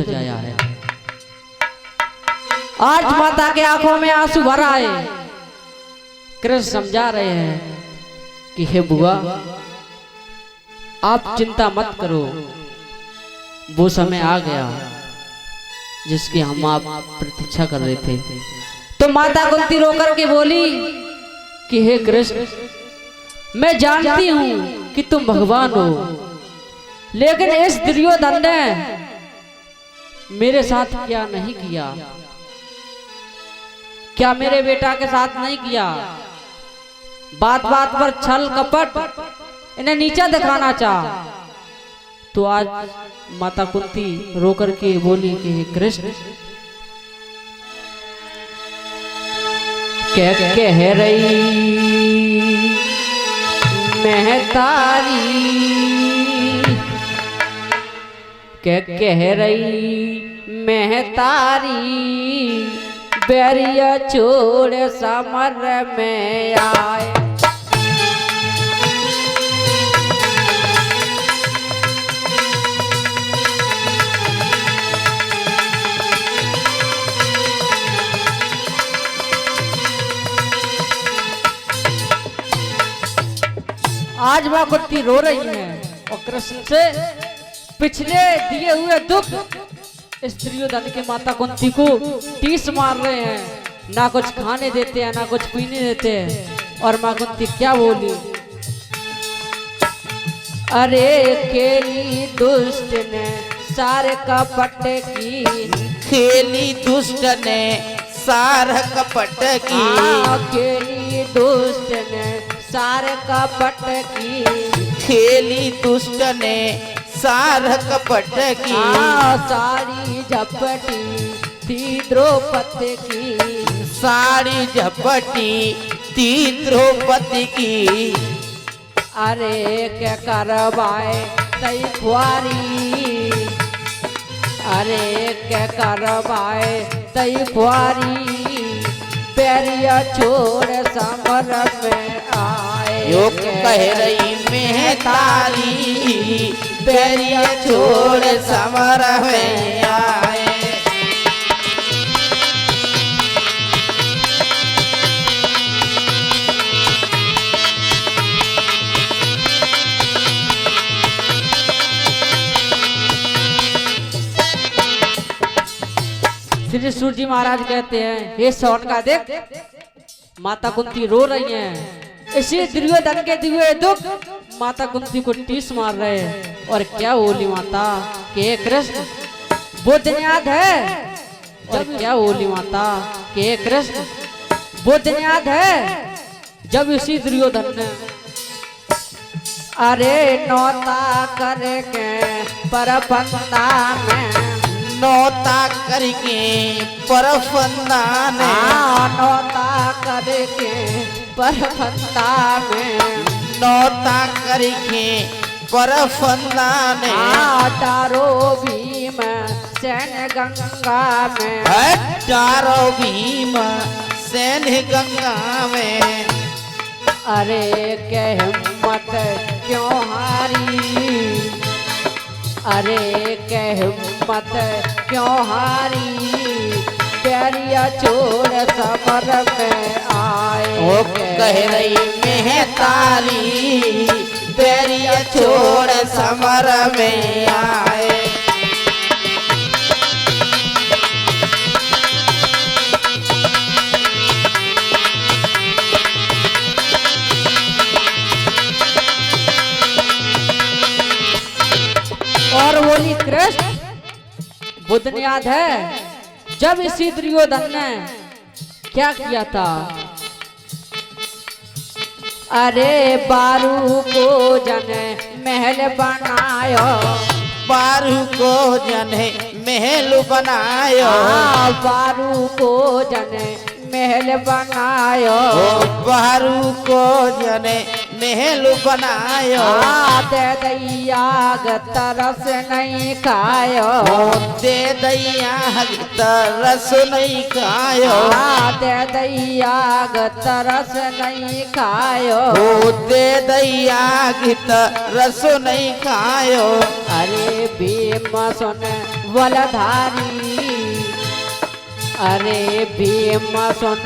जाया है। आज माता के आंखों में आंसू भर आए। कृष्ण समझा रहे हैं कि हे बुआ, आप चिंता मत करो, वो समय आ गया जिसकी हम आप प्रतीक्षा कर रहे थे। तो माता कुंती रोकर के बोली कि हे कृष्ण, मैं जानती हूं कि तुम भगवान हो, लेकिन इस दुर्योधन ने मेरे साथ क्या नहीं किया, क्या मेरे बेटा के साथ नहीं किया। बात बात पर छल कपट इन्हें नीचा दिखाना चाहा। तो आज माता कुंती रोकर के बोली कि हे कृष्ण, क्या कह रही मैं तारी, क्या कह रही मैं तारी, बैरिया छोड़ समर में आए। आज मां कुंती रो रही है और कृष्ण से पिछले दिए हुए दुख इस दुर्योधन के माता कुंती को टीस मार रहे हैं। ना कुछ खाने देते हैं, ना कुछ पीने देते हैं। और मां कुंती क्या बोली, अरे खेली दुष्ट ने सार कपट की, खेली दुष्ट ने सार कपट की, खेली दुष्ट ने सार कपट की, खेली दुष्ट ने सार कपट की, साड़ी झपटी थी द्रौपदी की, साड़ी झपटी थी द्रौपदी की। अरे क्या करवाए तई खुआरी, अरे क्या करवाए तई खुआरी, पैरिया छोड़ समर में आए। यो कह रही मैं तारी, पैरिया छोड़ समर में आए। श्री सूर्य महाराज कहते हैं, हे सौन का देख, माता कुंती रो रही हैं। इसी दुर्योधन के दिए दुख माता कुंती को टीस मार रहे हैं। और क्या बोली माता के कृष्ण, वो दिन याद है। और क्या बोली माता के कृष्ण, वो दिन याद है जब इसी दुर्योधन ने अरे नौता करके परफंदा में, नौता करके परफंदा ने, नौता करके परफंदा में, नौता करके परफंदा ने, तारो भीम सैन गंगा में, तारो भीम सैन गंगा में। अरे क्या हिम्मत क्यों हारी, अरे क्या हिम्मत क्यों हारी, पैरिया छोड़ समर में आए। वो कह रही मैं तारी, पैरिया छोड़ समर में आए। और बोली कृष्ण, बुद्ध ने याद है जब इसी दुर्योधन ने क्या किया था। अरे बारू को जन महल बनायो, बारू को जन महल बनायो, बारू को जन महल बनायो, बारू को जन महल बनायो। दे दैया तरस नहीं खायो, दे दैया तरस नहीं खायो, दे दैया तरस नहीं खायो, दे दैया तरस नहीं खायो। अरे भीम सुन वलधारी। अरे भीम सुन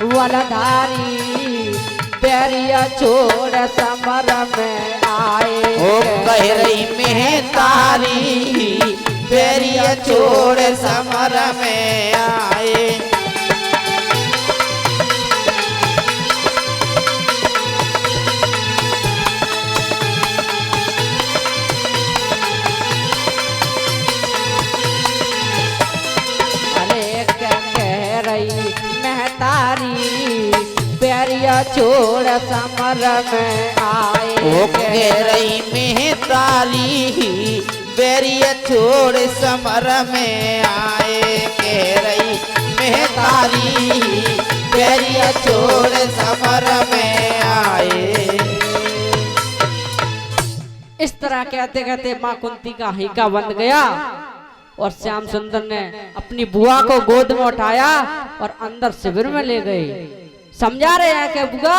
वलधारी, बैरिया छोड़ समर में आए। ओ कह रही में तारी, बैरिया छोड़ समर में आए। बैरिया छोड़ समर में आए। ओ कह रही में तारी, बैरिया छोड़ समर में आए। कह रही में तारी, बैरिया छोड़ समर में आए। इस तरह कहते कहते माँ कुंती का हिका बन गया और श्याम सुंदर ने अपनी बुआ को गोद में उठाया और अंदर शिविर में ले गए। समझा रहे हैं कि बुआ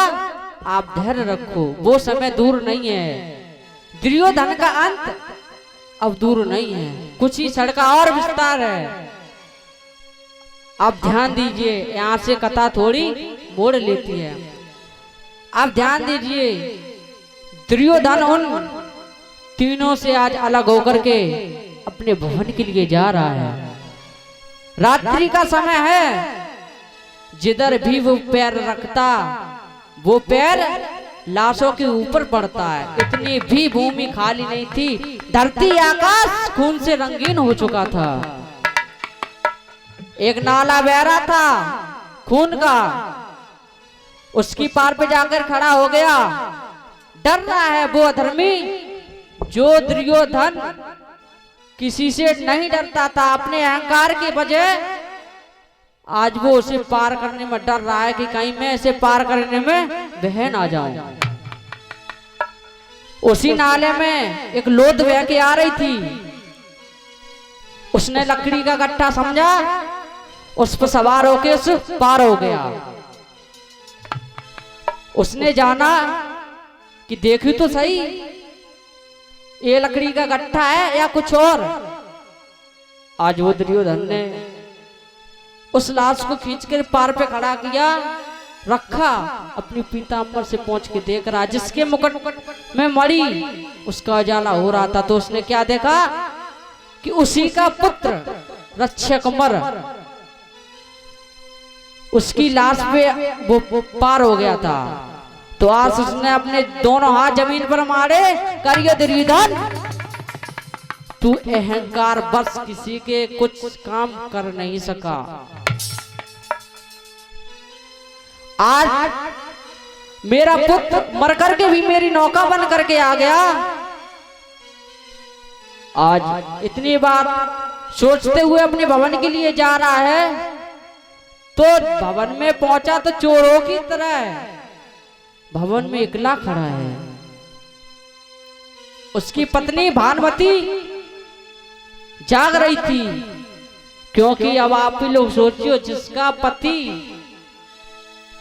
आप धैर्य रखो, वो समय दूर नहीं है, दुर्योधन का अंत अब दूर नहीं है, कुछ ही क्षण का और विस्तार है। आप ध्यान दीजिए, यहाँ से कथा थोड़ी मोड़ लेती है। आप ध्यान दीजिए, दुर्योधन उन तीनों से आज अलग होकर के अपने भवन के लिए जा रहा है। रात्रि का समय है, जिधर भी वो पैर रखता वो पैर लाशों के ऊपर पड़ता है। इतनी भी भूमि खाली नहीं थी, धरती आकाश खून से रंगीन हो चुका था। एक नाला बह रहा था खून का, उसकी पार पे जाकर खड़ा हो गया। डर रहा है वो अधर्मी जो दुर्योधन किसी से नहीं डरता था, अपने अहंकार की वजह आज वो उसे पार करने में डर रहा है कि कहीं मैं इसे पार करने में बह ना जाऊं। उसी नाले में एक लोथ बह के आ रही थी, उसने लकड़ी का गट्ठा समझा, उस पर सवार होके उस पार हो गया। उसने जाना कि देखी तो सही ये लकड़ी का गट्ठा है या कुछ और। आज वो दुर्योधन ने उस लाश को खींचकर पार पे खड़ा किया, रखा, अपनी पीताम्बर से पहुंच के देख रहा, जिसके मुकुट में मणि उसका उजाला हो रहा था। तो उसने क्या देखा कि उसी का पुत्र रक्षकमर उसकी लाश पे वो पार हो गया था। तो आज उसने अपने दोनों हाथ जमीन पर मारे, करिए दुर्योधन तू अहंकार बस किसी के कुछ काम कर नहीं सका। आज मेरा पुत्र मर करके भी मेरी नौका बन करके आ गया। आज इतनी बार सोचते हुए अपने भवन के लिए जा रहा है, तो भवन में पहुंचा तो चोरों की तरह भवन में अकेला खड़ा है। उसकी पत्नी भानुमती जाग रही थी, क्योंकि अब आप ही लोग सोचियो, जिसका पति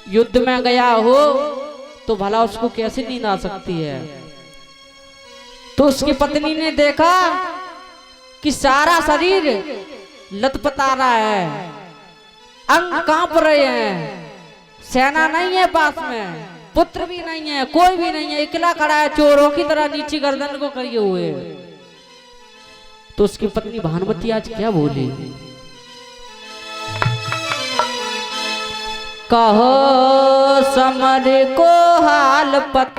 युद्ध में गया हो तो भला उसको कैसे नींद आ सकती है। तो उसकी पत्नी ने देखा कि सारा शरीर लथपथा रहा है, अंग कांप रहे हैं, सेना नहीं है पास में, पुत्र भी नहीं है, कोई भी नहीं है, अकेला खड़ा है चोरों की तरह नीचे गर्दन को करिए हुए। तो उसकी पत्नी भानुमती आज क्या बोली, कहो समर को हाल पत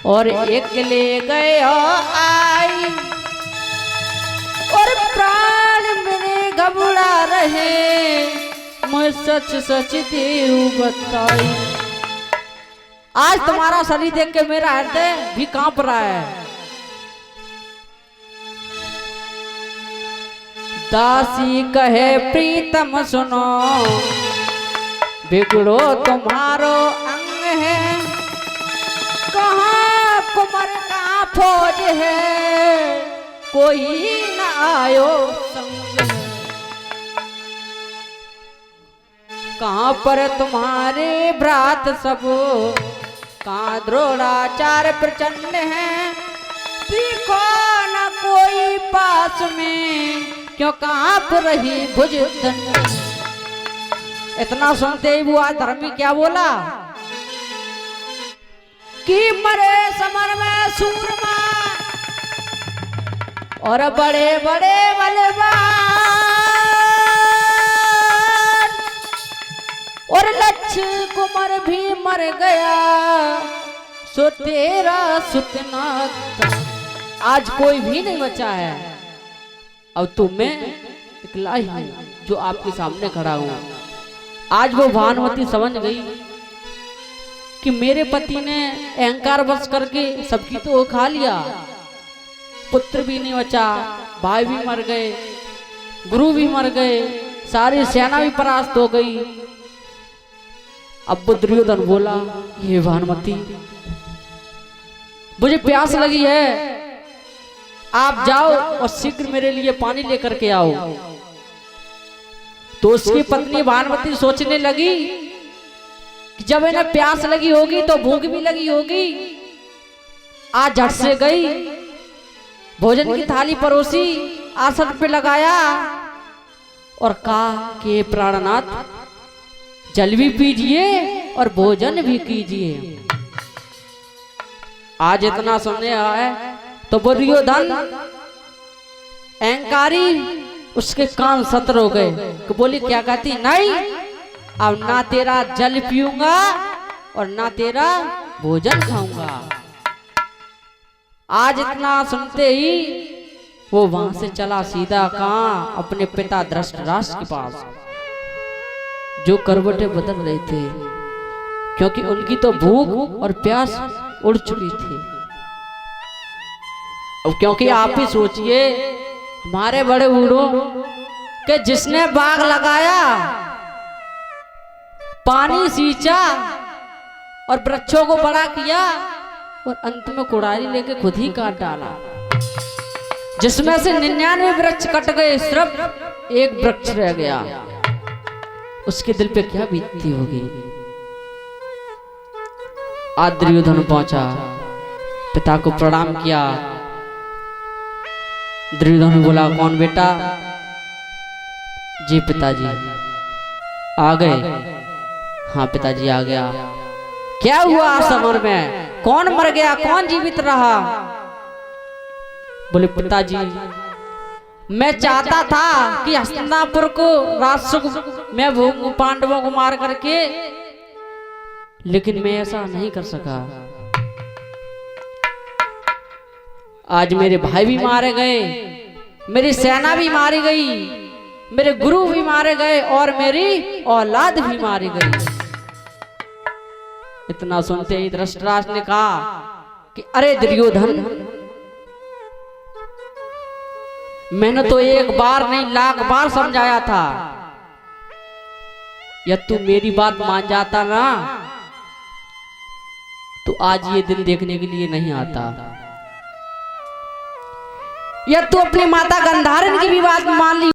और एक ले गए आई, और प्राण मेरे घबरा रहे, मैं सच सच देऊ बताई। आज तुम्हारा शरीर देख के मेरा हृदय भी कांप रहा है। दासी कहे प्रीतम सुनो, बिगड़ो तुम्हारो अंग है, कहाँ कुमार का फौज है, कोई न आयो संग है। कहाँ पर तुम्हारे भ्रात सब, कहाँ द्रोणाचार्य प्रचंड है, देखो न कोई कोई पास में, क्यों कांप रही भुज दंड। इतना सुनते ही वो धर्मी क्या बोला कि मरे समर में सूरमा और बड़े बड़े बलवान, और लक्ष्य कुमार भी मर गया, सो तेरा सुतनाथ। आज कोई भी नहीं बचा है, अब तो मैं इकला ही हूं जो आपके सामने खड़ा हूं। आज वो भानुमति समझ गई कि मेरे पति ने अहंकार वश करके सबकी तो खा लिया, पुत्र भी नहीं बचा, भाई भी मर गए, गुरु भी मर गए, सारी सेना भी परास्त हो गई। अब दुर्योधन बोला, ये भानुमति मुझे प्यास लगी है, आप जाओ और शीघ्र मेरे लिए पानी लेकर के आओ। तो उसकी पत्नी भानुमति सोचने लगी कि जब इन्हें प्यास लगी होगी तो भूख भी लगी होगी। आज झट से गई, भोजन की थाली परोसी, आसन पे लगाया और कहा कि प्राणनाथ जल भी पीजिए और भोजन भी कीजिए। आज इतना सुनने आया तो दुर्योधन अहंकारी उसके कान सतर हो गए कि बोली क्या कहती, नहीं अब ना तेरा जल पीऊंगा और ना तेरा भोजन खाऊंगा। आज इतना सुनते ही वो वहां से चला सीधा कहां, अपने पिता धृतराष्ट्र के पास, जो करवटें बदल रहे थे, क्योंकि उनकी तो भूख और प्यास उड़ चुकी थी। अब क्योंकि आप ही सोचिए, हमारे बड़े बूढ़ों के जिसने बाग लगाया, पानी सींचा और वृक्षों को बड़ा किया और अंत में कुड़ाली लेके खुद ही काट डाला, जिसमें से 99 वृक्ष कट गए, सिर्फ एक वृक्ष रह गया, उसके दिल पे क्या बीतती होगी। आज दुर्योधन पहुंचा, पिता को प्रणाम किया। दुर्योधन ने बोला, कौन बेटा? जी पिताजी। आ गए? हाँ पिताजी आ गया। क्या हुआ समर में? कौन मर गया, कौन जीवित रहा? बोले पिताजी मैं चाहता था कि हस्तिनापुर को राष्ट्र में पांडवों को मार करके, लेकिन मैं ऐसा नहीं कर सका। आज मेरे भाई भी मारे गए, मेरी सेना भी मारी गई, मेरे गुरु भी मारे गए और मेरी औलाद भी मारी गई। इतना सुनते ही धृतराष्ट्र ने कहा कि अरे दुर्योधन, मैंने तो एक बार नहीं 1,00,000 बार समझाया था, या तू मेरी बात मान जाता ना तो आज ये दिन देखने के लिए नहीं आता। या तू अपनी माता गंधारण की भी बात मान ली